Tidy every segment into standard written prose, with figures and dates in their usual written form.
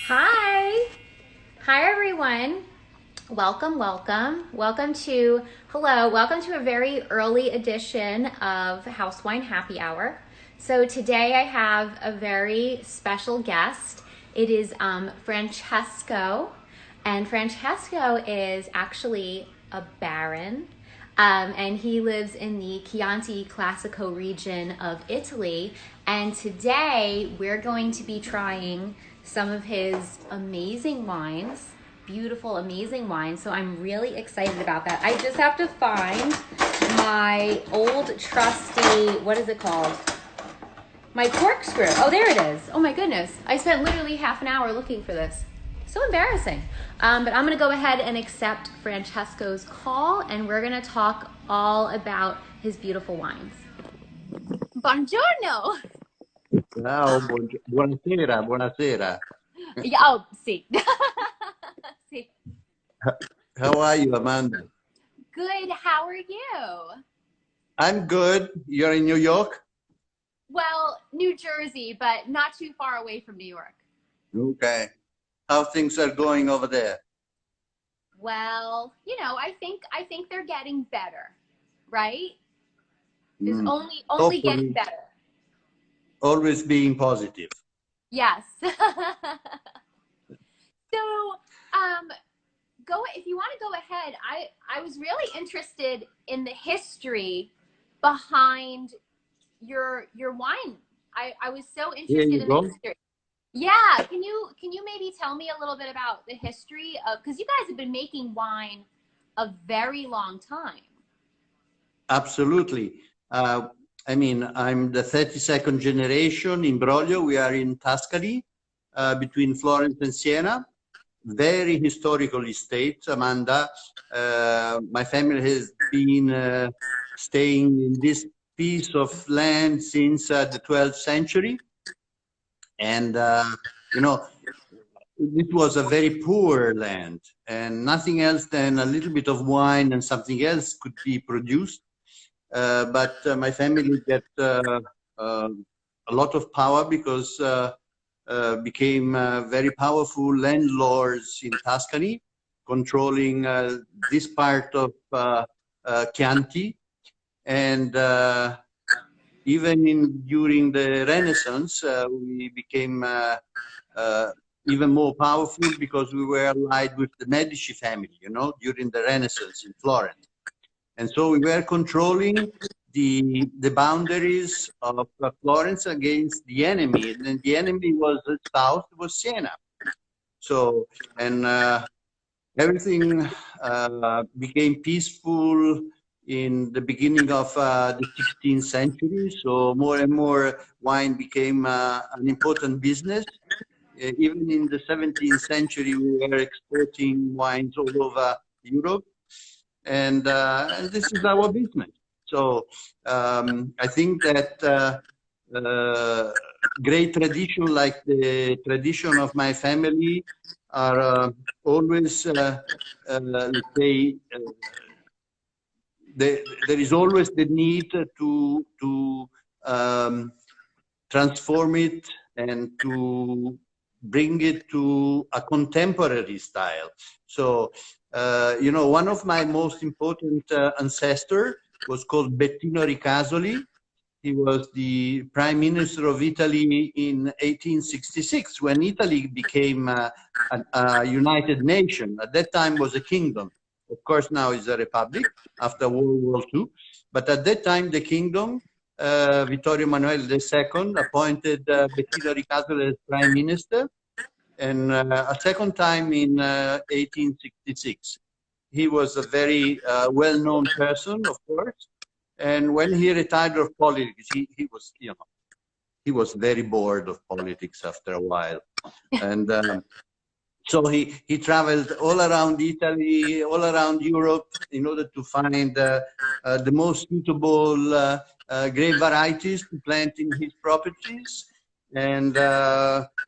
Hi. Hi, everyone. Welcome, welcome. Welcome to a very early edition of House Wine Happy Hour. So today I have a very special guest. It is Francesco, and Francesco is actually a baron, and he lives in the Chianti Classico region of Italy. And today we're going to be trying some of his amazing wines, beautiful, amazing wines. So I'm really excited about that. I just have to find my old trusty, what is it called? My corkscrew. Oh, there it is. Oh my goodness. I spent literally half an hour looking for this. So embarrassing. But I'm going to go ahead and accept Francesco's call, and we're going to talk all about his beautiful wines. Buongiorno. Ciao, buonasera, buonasera. Yeah, oh, see. See. How are you, Amanda? Good. How are you? I'm good. You're in New York? Well, New Jersey, but not too far away from New York. Okay. How things are going over there? Well, I think they're getting better, right? There's Mm, only getting hopefully, better. always being positive. Yes. So, um, go if you want to go ahead. I was really interested in the history behind your wine. I was so Here interested you in the go. history. Yeah, can you maybe tell me a little bit about the history of, because you guys have been making wine a very long time. Absolutely. I mean, I'm the 32nd generation in Broglio. We are in Tuscany, between Florence and Siena. Very historical estate, Amanda. My family has been staying in this piece of land since the 12th century. And, you know, it was a very poor land, and nothing else than a little bit of wine and something else could be produced. But my family get uh, a lot of power because became very powerful landlords in Tuscany, controlling this part of Chianti. And even during the Renaissance, we became uh, even more powerful because we were allied with the Medici family, during the Renaissance in Florence. And so we were controlling the boundaries of Florence against the enemy. And then the enemy was the south, was Siena. So, and everything became peaceful in the beginning of the 16th century. So more and more wine became an important business. Even in the 17th century, we were exporting wines all over Europe, and this is our business. So I think that great tradition, like the tradition of my family, are always, let's say, there is always the need to um, transform it and to bring it to a contemporary style. So, one of my most important ancestors was called Bettino Ricasoli. He was the prime minister of Italy in 1866 when Italy became a united nation. At that time was a kingdom. Of course, now is a republic after World War II. But at that time, the kingdom, Vittorio Emanuele II appointed Bettino Ricasoli as prime minister, and a second time in 1866. He was a very well-known person, of course, and when he retired of politics, he was, he was very bored of politics after a while, and so he traveled all around Italy, all around Europe, in order to find the most suitable grape varieties to plant in his properties. And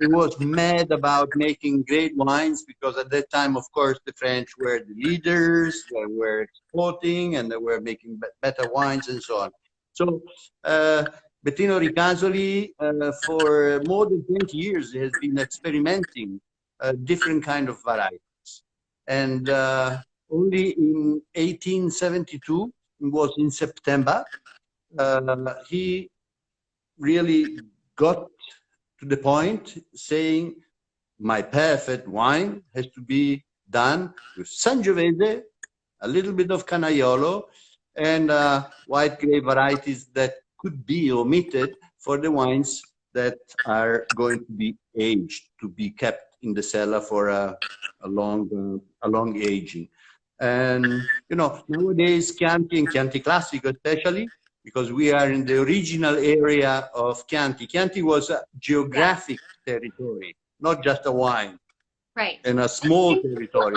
he was mad about making great wines because at that time, of course, the French were the leaders, they were exporting, and they were making better wines and so on. So Bettino Ricasoli, for more than 20 years, has been experimenting different kind of varieties. And only in 1872, it was in September, he really got to the point saying, my perfect wine has to be done with Sangiovese, a little bit of Canaiolo, and white grape varieties that could be omitted for the wines that are going to be aged, to be kept in the cellar for a long aging. And, you know, nowadays Chianti and Chianti Classico especially, because we are in the original area of Chianti. Chianti was a geographic territory, not just a wine. Right. And a small territory.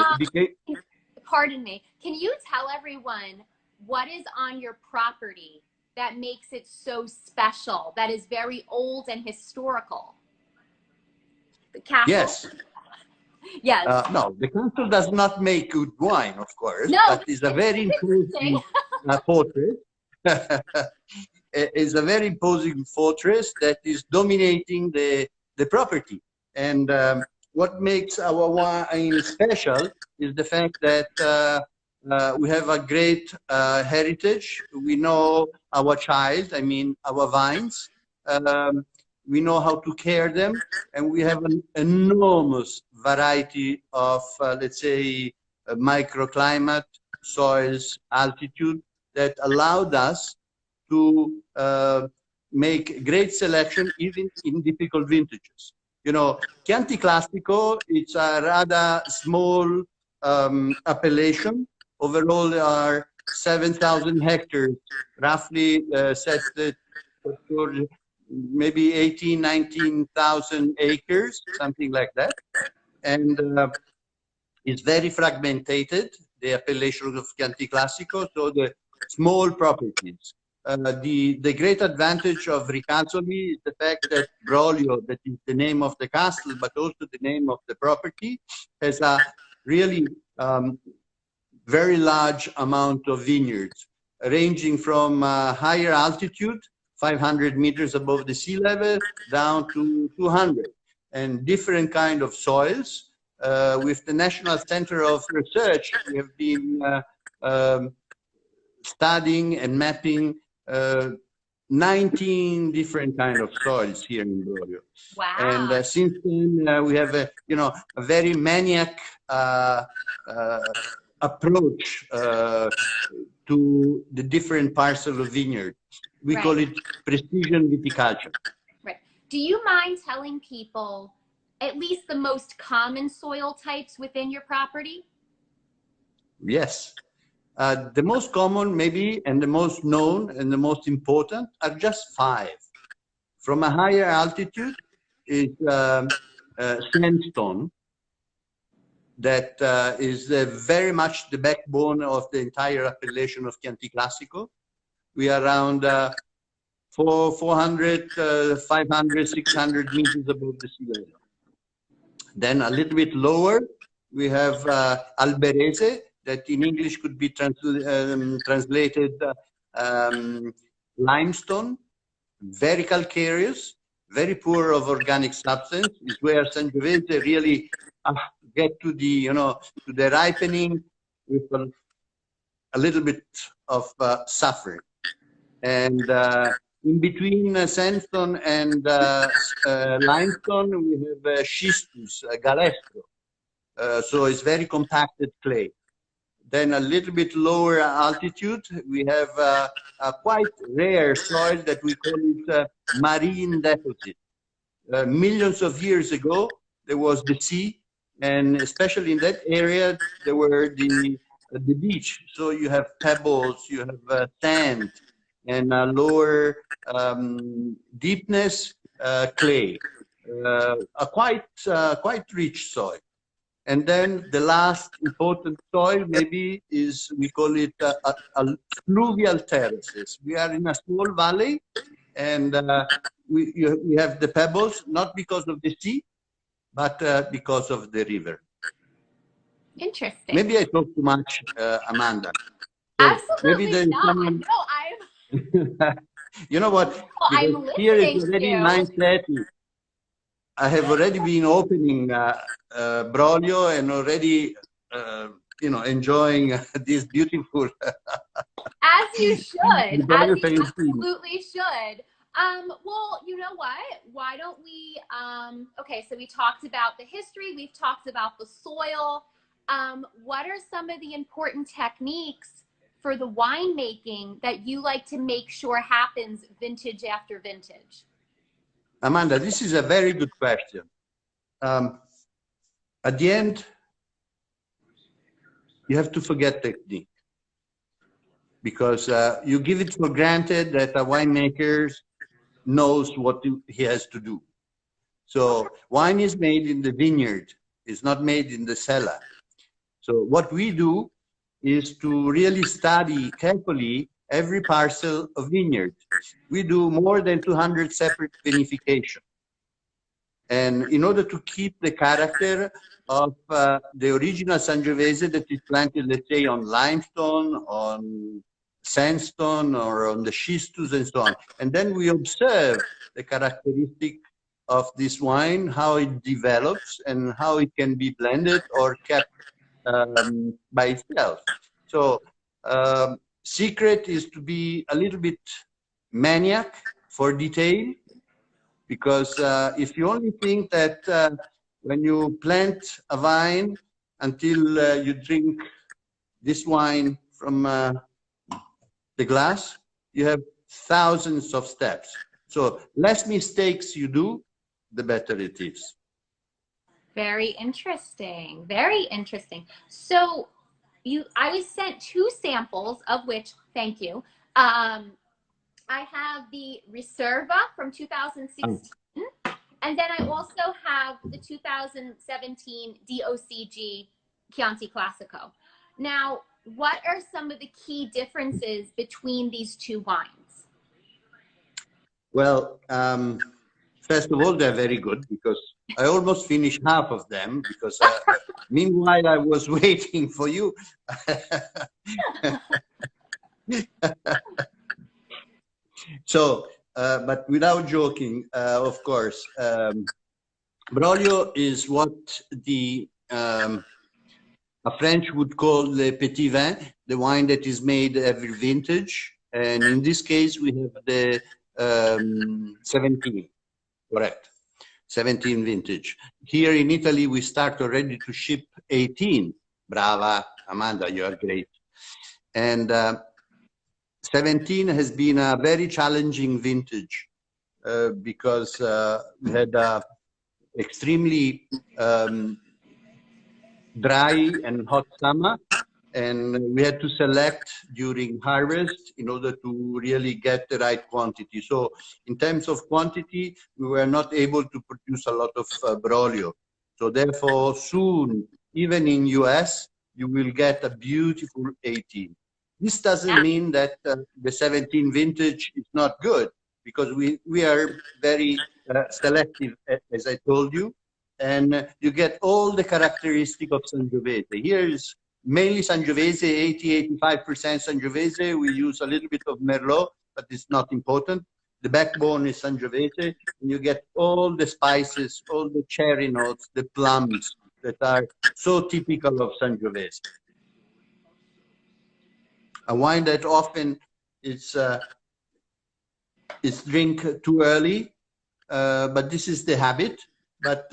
Pardon me. Can you tell everyone what is on your property that makes it so special, that is very old and historical? The castle? Yes. Yes. No, the castle does not make good wine, of course, no, but it's a very imposing fortress. It's a very imposing fortress that is dominating the property. And what makes our wine special is the fact that we have a great heritage. We know our child, I mean, our vines. We know how to care them, and we have an enormous variety of, let's say, microclimate, soils, altitude that allowed us to make great selection even in difficult vintages. You know, Chianti Classico, it's a rather small appellation. Overall, there are 7,000 hectares, roughly set maybe 18, 19,000 acres, something like that. And it's very fragmented, the appellation of Chianti Classico, so the small properties. The great advantage of Ricasoli is the fact that Broglio, that is the name of the castle, but also the name of the property, has a really very large amount of vineyards, ranging from higher altitude, 500 meters above the sea level, down to 200, and different kind of soils. With the National Center of Research, we have been studying and mapping 19 different kind of soils here in Broglio. Wow. And since then, we have a, you know, a very maniac approach to the different parcels of vineyard. We call it precision viticulture. Right. Do you mind telling people at least the most common soil types within your property? Yes. The most common, maybe, and the most known and the most important are just 5. From a higher altitude is sandstone, that is very much the backbone of the entire appellation of Chianti Classico. We are around 400, 500, 600 meters above the sea level. Then a little bit lower, we have Alberese, that in English could be translated limestone, very calcareous, very poor of organic substance, is where Sangiovese really get to the, you know, to the ripening with a little bit of suffering. And in between sandstone and limestone, we have schistous, galestro. So it's very compacted clay. Then a little bit lower altitude, we have a quite rare soil that we call it marine deposit. Millions of years ago, there was the sea, and especially in that area, there were the beach. So you have pebbles, you have sand, and lower deepness clay. A quite rich soil. And then the last important soil maybe is, we call it fluvial terraces. We are in a small valley, and we have the pebbles, not because of the sea, but because of the river. Interesting. Maybe I talk too much, Amanda. So absolutely maybe not. Someone... No, I'm... You know what? Well, I'm here is listening already to 9:30. I have already been opening Broglio and already, enjoying this beautiful As you should, as Broglio you Fiorentino. absolutely should. Well, you know what? Why don't we, okay, so we talked about the history, we've talked about the soil. What are some of the important techniques for the winemaking that you like to make sure happens vintage after vintage? Amanda, this is a very good question. At the end, you have to forget technique because you give it for granted that a winemaker knows what he has to do. So wine is made in the vineyard, it's not made in the cellar. So what we do is to really study carefully every parcel of vineyard. We do more than 200 separate vinification. And in order to keep the character of the original Sangiovese that is planted, let's say, on limestone, on sandstone, or on the schistous and so on. And then we observe the characteristic of this wine, how it develops and how it can be blended or kept by itself. So secret is to be a little bit maniac for detail, because if you only think that when you plant a vine until you drink this wine from the glass, you have thousands of steps. So less mistakes you do, the better it is. Very interesting. Very interesting. So I was sent 2 samples of which, thank you. I have the Reserva from 2016, and then I also have the 2017 DOCG Chianti Classico. Now, what are some of the key differences between these 2 wines? Well, first of all, they're very good because I almost finished half of them because meanwhile I was waiting for you. So, but without joking, of course, Broglio is what a French would call le petit vin, the wine that is made every vintage. And in this case, we have the 17, correct, 17 vintage. Here in Italy, we start already to ship 18. Brava, Amanda, you are great. And 17 has been a very challenging vintage because we had extremely dry and hot summer, and we had to select during harvest in order to really get the right quantity. So in terms of quantity, we were not able to produce a lot of Broglio. So therefore, soon, even in US, you will get a beautiful 18. This doesn't mean that the 17 vintage is not good, because we are very selective, as I told you, and you get all the characteristics of Sangiovese. Here is mainly Sangiovese, 80-85% Sangiovese. We use a little bit of Merlot, but it's not important. The backbone is Sangiovese, and you get all the spices, all the cherry notes, the plums that are so typical of Sangiovese. A wine that often is drink too early, but this is the habit. But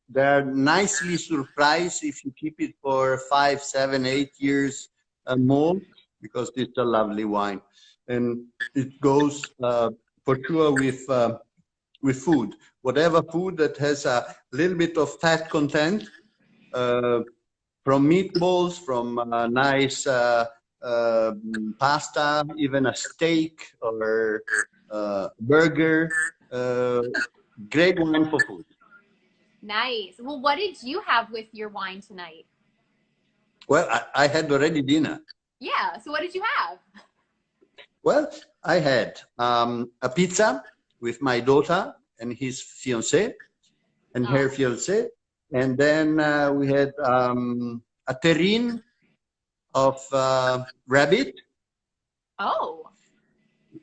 they're nicely surprised if you keep it for 5, 7, 8 years more, because it's a lovely wine, and it goes for sure with food. Whatever food that has a little bit of fat content, from meatballs, from nice pasta, even a steak or burger. Great wine for food. Nice. Well, what did you have with your wine tonight? Well, I had already dinner. Yeah. So what did you have? Well, I had a pizza with my daughter and his fiancée and her fiancé. And then we had a terrine of rabbit. Oh.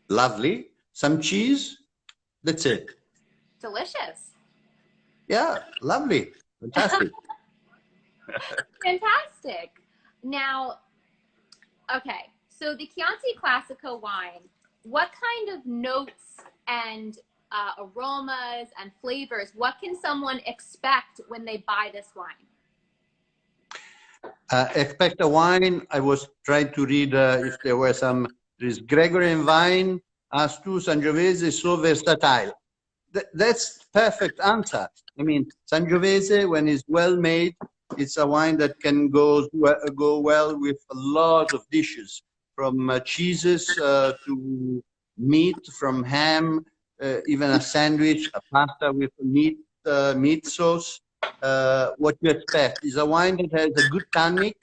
Lovely. Some cheese. That's it. Delicious. Yeah, lovely, fantastic. Fantastic. Now, okay, so the Chianti Classico wine, what kind of notes and aromas and flavors, what can someone expect when they buy this wine? Expect a wine. I was trying to read if there were some. There's Gregorian wine, Astu Sangiovese, so versatile. That's perfect answer. I mean, Sangiovese, when it's well made, it's a wine that can go well with a lot of dishes, from cheeses to meat, from ham, even a sandwich, a pasta with meat sauce. What you expect is a wine that has a good tannic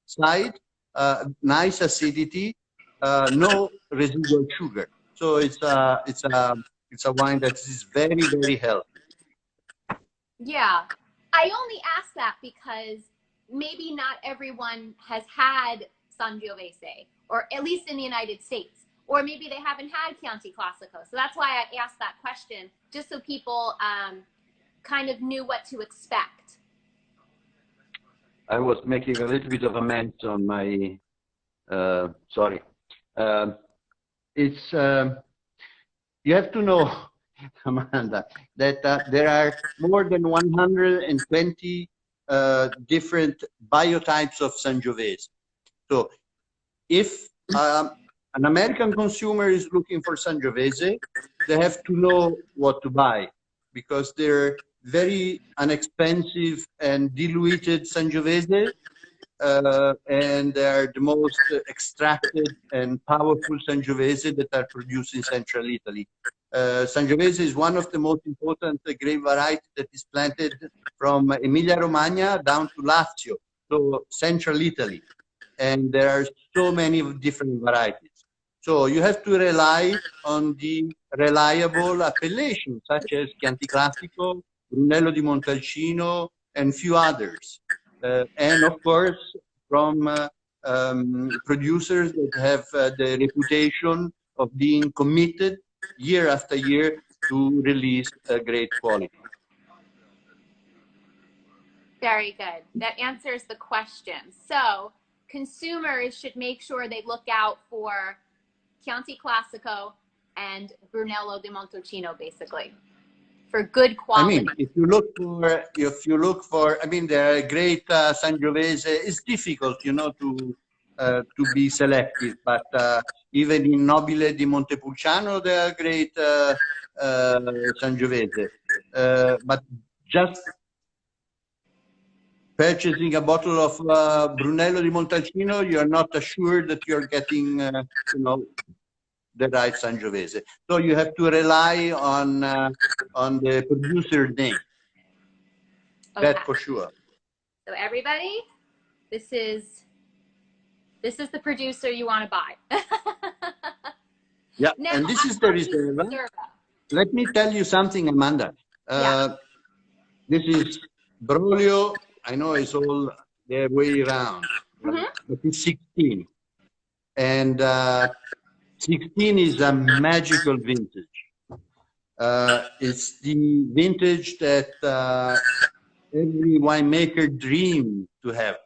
side, nice acidity, no residual sugar. So it's a wine that is very, very healthy. Yeah, I only ask that because maybe not everyone has had Sangiovese, or at least in the United States, or maybe they haven't had Chianti Classico. So that's why I asked that question, just so people kind of knew what to expect. I was making a little bit of amends on my, sorry. It's, you have to know, Amanda, that there are more than 120 different biotypes of Sangiovese. So if an American consumer is looking for Sangiovese, they have to know what to buy, because they're very inexpensive and diluted Sangiovese, and they are the most extracted and powerful Sangiovese that are produced in central Italy. Sangiovese is one of the most important grape varieties that is planted from Emilia-Romagna down to Lazio, so central Italy. And there are so many different varieties. So you have to rely on the reliable appellations, such as Chianti Classico, Brunello di Montalcino, and few others. And of course, from producers that have the reputation of being committed year after year to release great quality. Very good. That answers the question. So consumers should make sure they look out for Chianti Classico and Brunello di Montalcino, basically, for good quality. I mean, if you look for, I mean, there are great Sangiovese. It's difficult, you know, to be selective, but even in Nobile di Montepulciano, there are great Sangiovese. But just purchasing a bottle of Brunello di Montalcino, you're not assured that you're getting, you know, the right Sangiovese. So you have to rely on the producer name. Okay. That for sure. So everybody, this is the producer you want to buy. Yeah, Now, and this is the Riserva. Let me tell you something, Amanda. Yeah. This is Brolio. I know it's all the way around, Mm-hmm. but it's 16. And 16 is a magical vintage. It's the vintage that every winemaker dreams to have,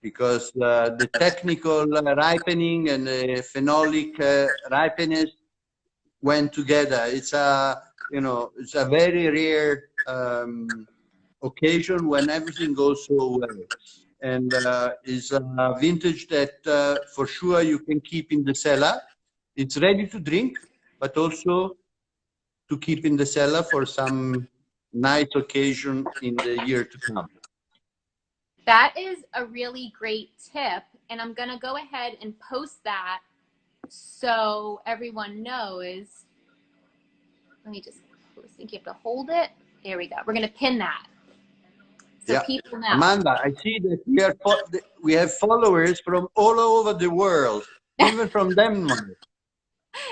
because the technical ripening and the phenolic ripeness went together. It's a, you know, it's a very rare occasion when everything goes so well. And it's a vintage that for sure you can keep in the cellar. It's ready to drink, but also to keep in the cellar for some nice occasion in the year to come. That is a really great tip, and I'm gonna go ahead and post that so everyone knows. Let me just, I think you have to hold it. There we go. We're gonna pin that so Yeah. people know. Amanda, I see that we have followers from all over the world, even from Denmark.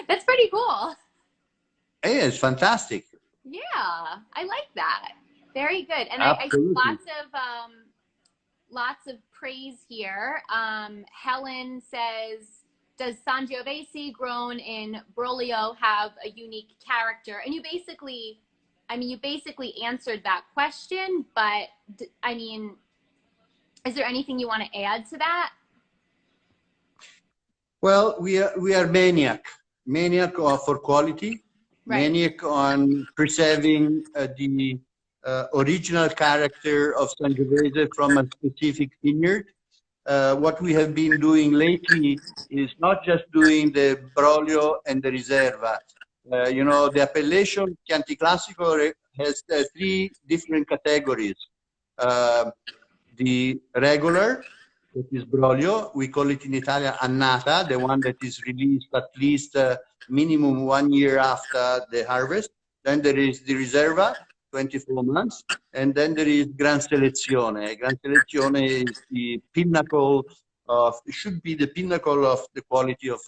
That's pretty cool. Hey, it's fantastic. Yeah, I like that. Very good. And I Absolutely. lots of praise here. Helen says, does Sangiovese grown in Broglio have a unique character? And you basically I mean, you basically answered that question, but I mean, is there anything you want to add to that? Well, we are maniac for quality, Right. maniac on preserving the original character of Sangiovese from a specific vineyard. What we have been doing lately is not just doing the Broglio and the Riserva. You know, the appellation Chianti Classico has three different categories. Uh, the regular, that is Broglio, we call it in Italian Annata, the one that is released at least minimum 1 year after the harvest. Then there is the Riserva, 24 months. And then there is Gran Selezione. Gran Selezione is the pinnacle of, should be the pinnacle of the quality of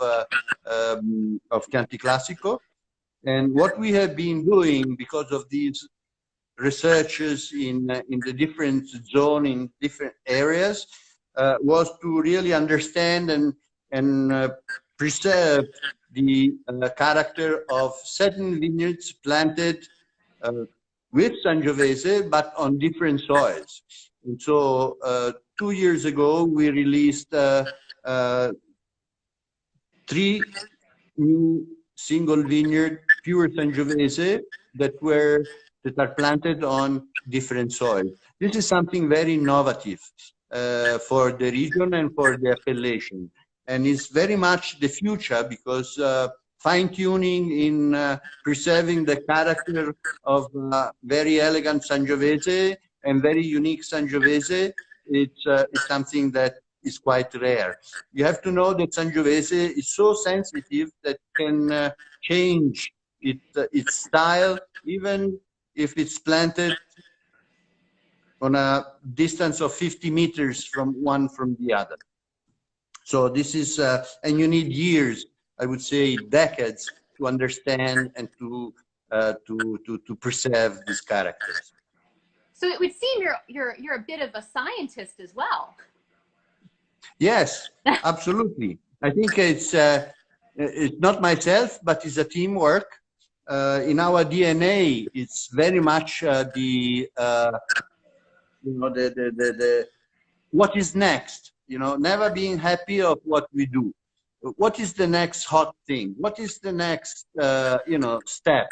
Chianti Classico. And what we have been doing because of these researchers in the different zone, in different areas, was to really understand and preserve the character of certain vineyards planted with Sangiovese, but on different soils. And so 2 years ago, we released 3 new single vineyard pure Sangiovese that are planted on different soil. This is something very innovative for the region and for the appellation. And it's very much the future because fine-tuning in preserving the character of very elegant Sangiovese and very unique Sangiovese, it's something that is quite rare. You have to know that Sangiovese is so sensitive that can change its style even if it's planted on a distance of 50 meters from the other. So this is, and you need years, I would say decades, to understand and to preserve these characters. So it would seem you're a bit of a scientist as well. Yes, absolutely. I think it's not myself, but it's a teamwork. In our DNA, it's very much you know, the what is next. You know, never being happy of what we do. What is the next hot thing? What is the next you know, step?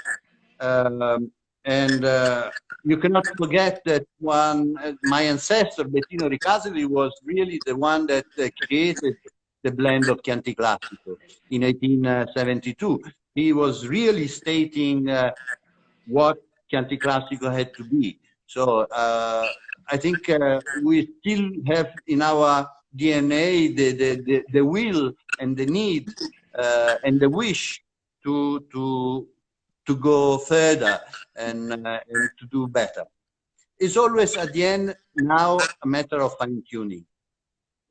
And you cannot forget that my ancestor, Bettino Ricasoli, was really the one that created the blend of Chianti Classico in 1872. He was really stating what Chianti Classico had to be. So I think we still have in our DNA the will and the need and the wish to go further and to do better. It's always at the end now a matter of fine-tuning.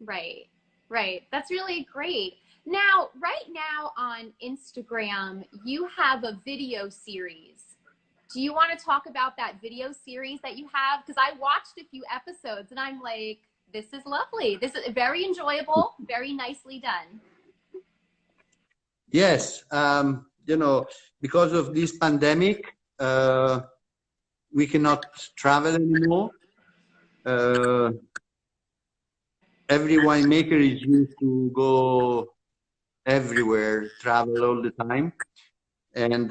Right, right. That's really great. Now, right now on Instagram, you have a video series. Do you want to talk about that video series that you have? Because I watched a few episodes and I'm like, this is lovely. This is very enjoyable, very nicely done. Yes. You know, because of this pandemic, we cannot travel anymore. Every winemaker is used to go everywhere, travel all the time. And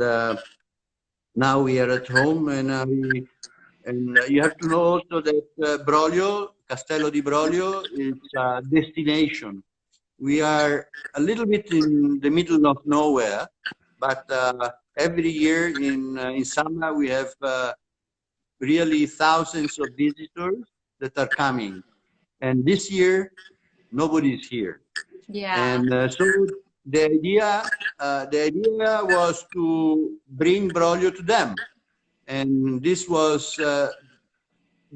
now we are at home, and you have to know also that Broglio, Castello di Broglio, is a destination. We are a little bit in the middle of nowhere, but every year in summer we have really thousands of visitors that are coming. And this year, nobody is here. Yeah. And so the idea was to bring Broglio to them. And this was the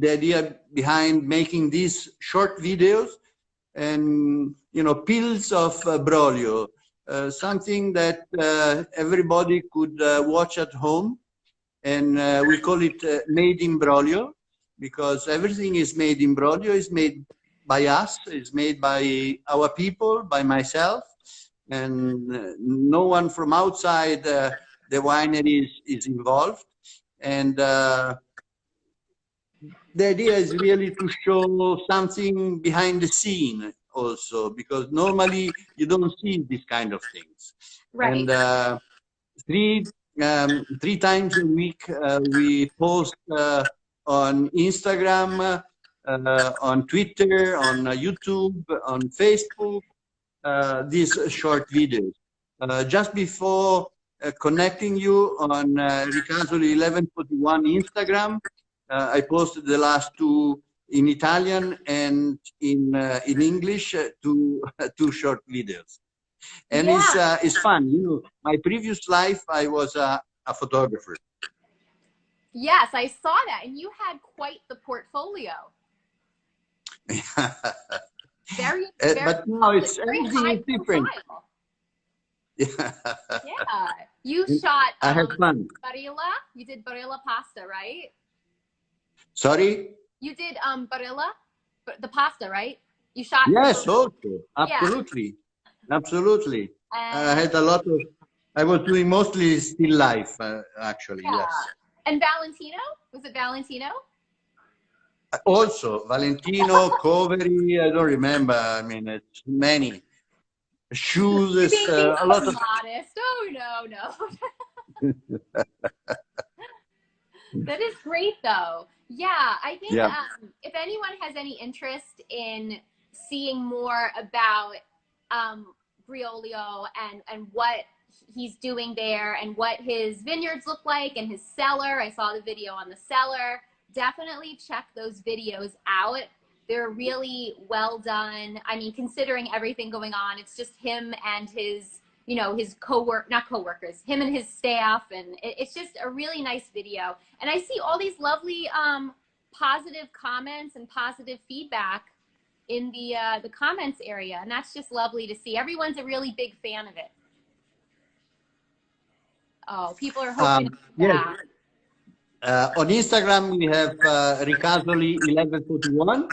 idea behind making these short videos and, you know, pills of Broglio, something that everybody could watch at home. And we call it Made in Broglio, because everything is made in Broglio, is made by us, is made by our people, by myself, and no one from outside the winery is involved. And the idea is really to show something behind the scene also, because normally you don't see these kind of things. Right. And three three times a week we post on Instagram, on Twitter, on YouTube, on Facebook, these short videos. Just before connecting you on Ricasoli 1141 Instagram, I posted the last two in Italian and in English, two short videos. And Yeah. it's fun. You know, my previous life, I was a photographer. Yes, I saw that, and you had quite the portfolio. Very, very, But now it's very everything high is different. profile. Yeah. You shot I had fun. barilla. You did barilla pasta, right? Sorry? You did barilla, the pasta, right? You shot for Yes, both. also. Yeah. Absolutely. Absolutely. I And had a lot of, I was doing mostly still life, actually, yeah. yes. And Valentino? Was it Valentino? Also, Valentino, Covery, I don't remember. I mean, it's many. Shoes, Being so a lot of. modest. Oh no, no. That is great though. Yeah, I think Yeah. if anyone has any interest in seeing more about Briolio and what he's doing there and what his vineyards look like and his cellar, I saw the video on the cellar. Definitely check those videos out. They're really well done. I mean, considering everything going on, it's just him and his, you know, his not co-workers, him and his staff. And it's just a really nice video. And I see all these lovely positive comments and positive feedback in the comments area. And that's just lovely to see. Everyone's a really big fan of it. Oh, people are hoping Yes. that. On Instagram, we have Ricasoli 1141.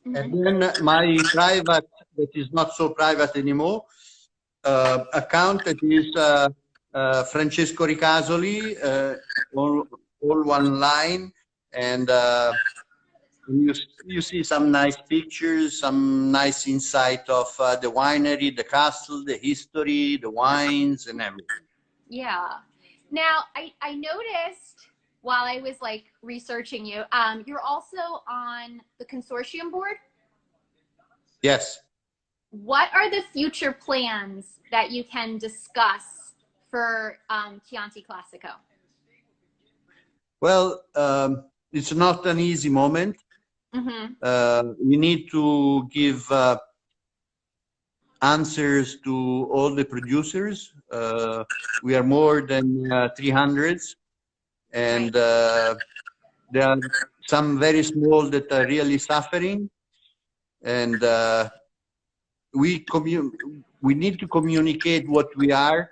And then my private, that is not so private anymore, account that is Francesco Ricasoli, all one line. And you see some nice pictures, some nice insight of the winery, the castle, the history, the wines, and everything. Yeah. Now, I noticed while I was like researching you, you're also on the consortium board. Yes. What are the future plans that you can discuss for Chianti Classico? Well, it's not an easy moment. We need to give answers to all the producers. We are more than 300, and there are some very small that are really suffering, and we need to communicate what we are,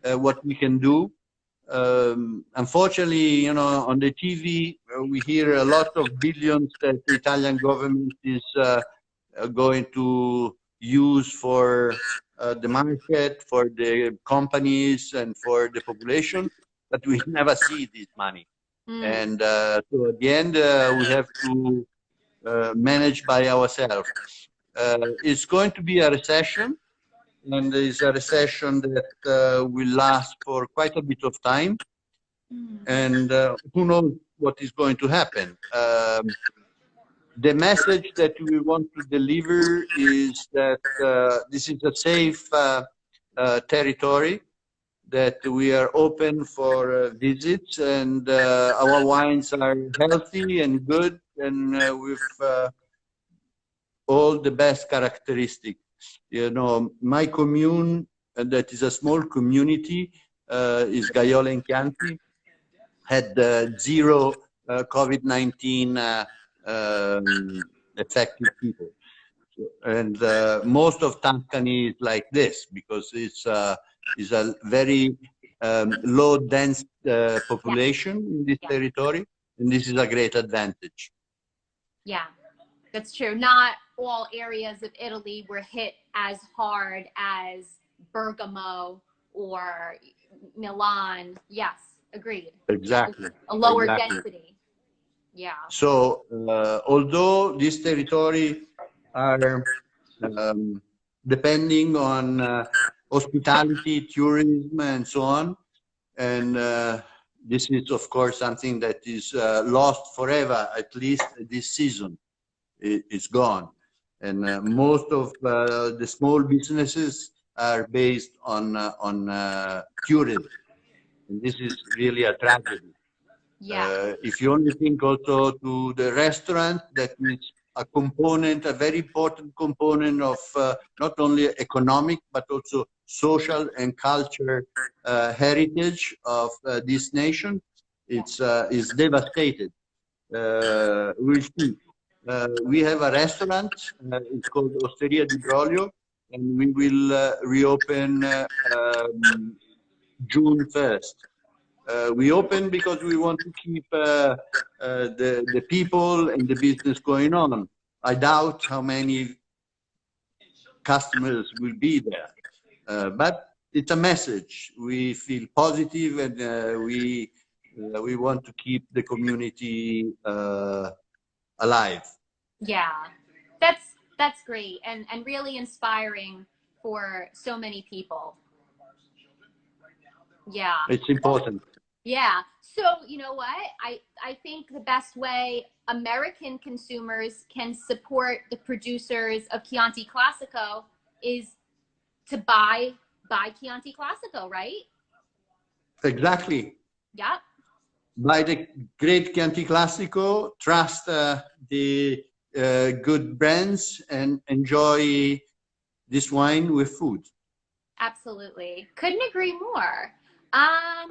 what we can do. Unfortunately, you know, on the TV, we hear a lot of billions that the Italian government is going to use for the market, for the companies, and for the population, but we never see this money. And so at the end, we have to manage by ourselves. It's going to be a recession, and it's a recession that will last for quite a bit of time. And who knows what is going to happen. The message that we want to deliver is that this is a safe territory, that we are open for visits, and our wines are healthy and good, and with all the best characteristics. You know, my commune, that is a small community, is Gaiola in Chianti, had zero COVID-19 affected people. And most of Tuscany is like this, because it's a very low dense population in this territory, and this is a great advantage. Yeah, that's true. Not all areas of Italy were hit as hard as Bergamo or Milan. Yes, Agreed. Exactly. A lower Exactly. density. Yeah. So, although these territory are depending on hospitality, tourism, and so on, and this is, of course, something that is lost forever, at least this season. It's gone. And most of the small businesses are based on tourism. And this is really a tragedy. Yeah. If you only think also to the restaurant, that is a component, a very important component of not only economic, but also social and culture heritage of this nation. It's devastated. We'll see. We have a restaurant, it's called Osteria di Broglio, and we will reopen June 1st. We open because we want to keep the people and the business going on. I doubt how many customers will be there, but it's a message. We feel positive, and we want to keep the community alive. Yeah. That's great and really inspiring for so many people. Yeah. It's important. Yeah. So, you know what? I think the best way American consumers can support the producers of Chianti Classico is to buy Chianti Classico, right? Exactly. Yep. By the great Chianti Classico, trust the good brands and enjoy this wine with food. Absolutely. Couldn't agree more.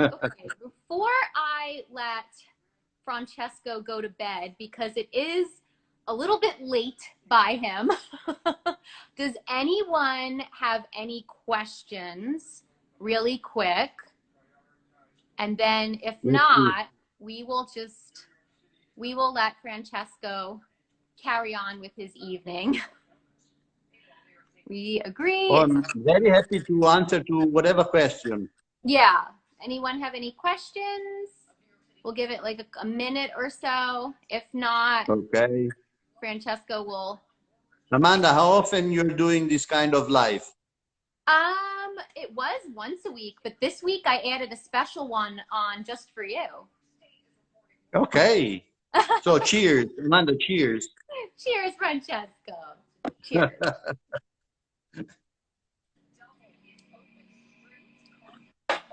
Okay, before I let Francesco go to bed, because it is a little bit late by him, does anyone have any questions really quick? And then if not, we will let Francesco carry on with his evening. We agree. I'm very happy to answer to whatever question. Yeah. Anyone have any questions? We'll give it like a minute or so. If not, okay. Francesco will. Amanda, how often you're doing this kind of live? It was once a week, but this week I added a special one on just for you. Okay. So cheers, Amanda, cheers. Cheers, Francesco. Cheers.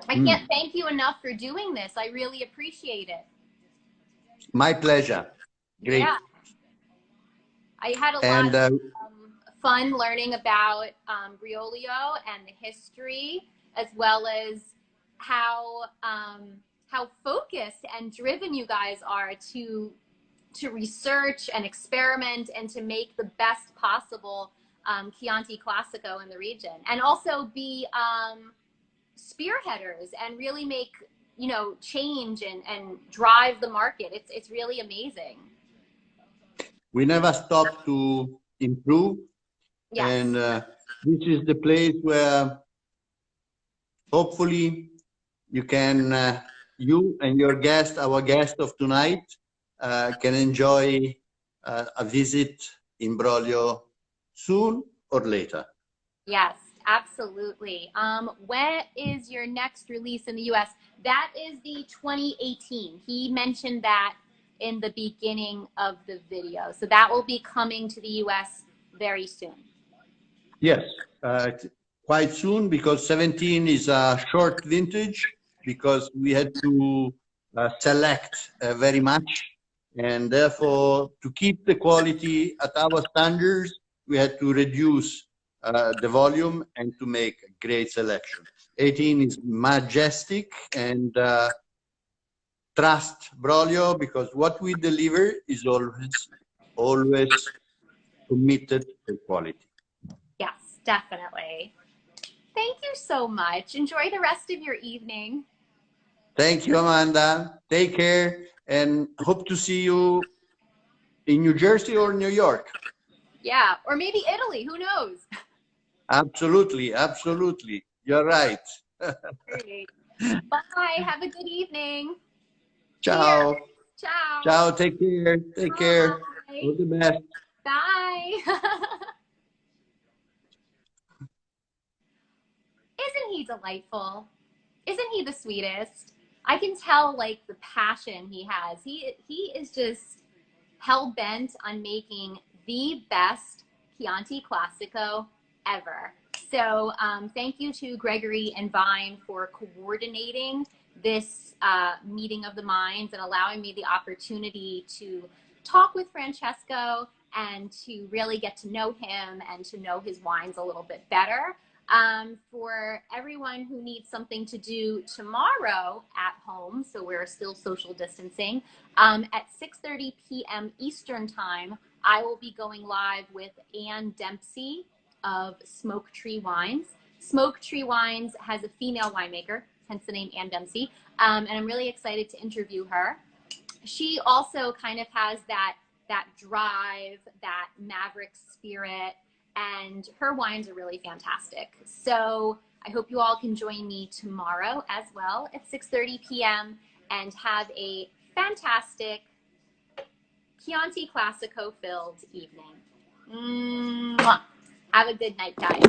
I can't thank you enough for doing this. I really appreciate it. My pleasure. Great. Yeah. I had a lot of fun learning about Briolio and the history, as well as how focused and driven you guys are to research and experiment and to make the best possible Chianti Classico in the region, and also be spearheaders and really make change and drive the market. It's really amazing. We never stop to improve. Yes. And this is the place where hopefully you can, you and your guest, our guest of tonight, can enjoy a visit in Broglio soon or later. Yes, absolutely. When is your next release in the US? That is the 2018. He mentioned that in the beginning of the video. So that will be coming to the US very soon. Yes, quite soon, because 17 is a short vintage, because we had to select very much, and therefore to keep the quality at our standards, we had to reduce the volume and to make a great selection. 18 is majestic, and trust Broglio, because what we deliver is always committed to quality. Yes, definitely. Thank you so much. Enjoy the rest of your evening. Thank you, Amanda. Take care, and hope to see you in New Jersey or New York. Yeah, or maybe Italy. Who knows? Absolutely, absolutely. You're right. Great. Bye. Have a good evening. Cheers. Ciao. Ciao. Ciao. Take care. Take care. Bye. All the best. Bye. Isn't he delightful? Isn't he the sweetest? I can tell like the passion he has. He is just hell bent on making the best Chianti Classico ever. So thank you to Gregory and Vine for coordinating this meeting of the minds and allowing me the opportunity to talk with Francesco and to really get to know him and to know his wines a little bit better. For everyone who needs something to do tomorrow at home, so we're still social distancing, at 6:30 p.m. Eastern Time, I will be going live with Ann Dempsey of Smoke Tree Wines. Smoke Tree Wines has a female winemaker, hence the name Ann Dempsey, and I'm really excited to interview her. She also kind of has that drive, that maverick spirit, and her wines are really fantastic. So I hope you all can join me tomorrow as well at 6:30 p.m. and have a fantastic Chianti Classico filled evening. Mwah. Have a good night, guys.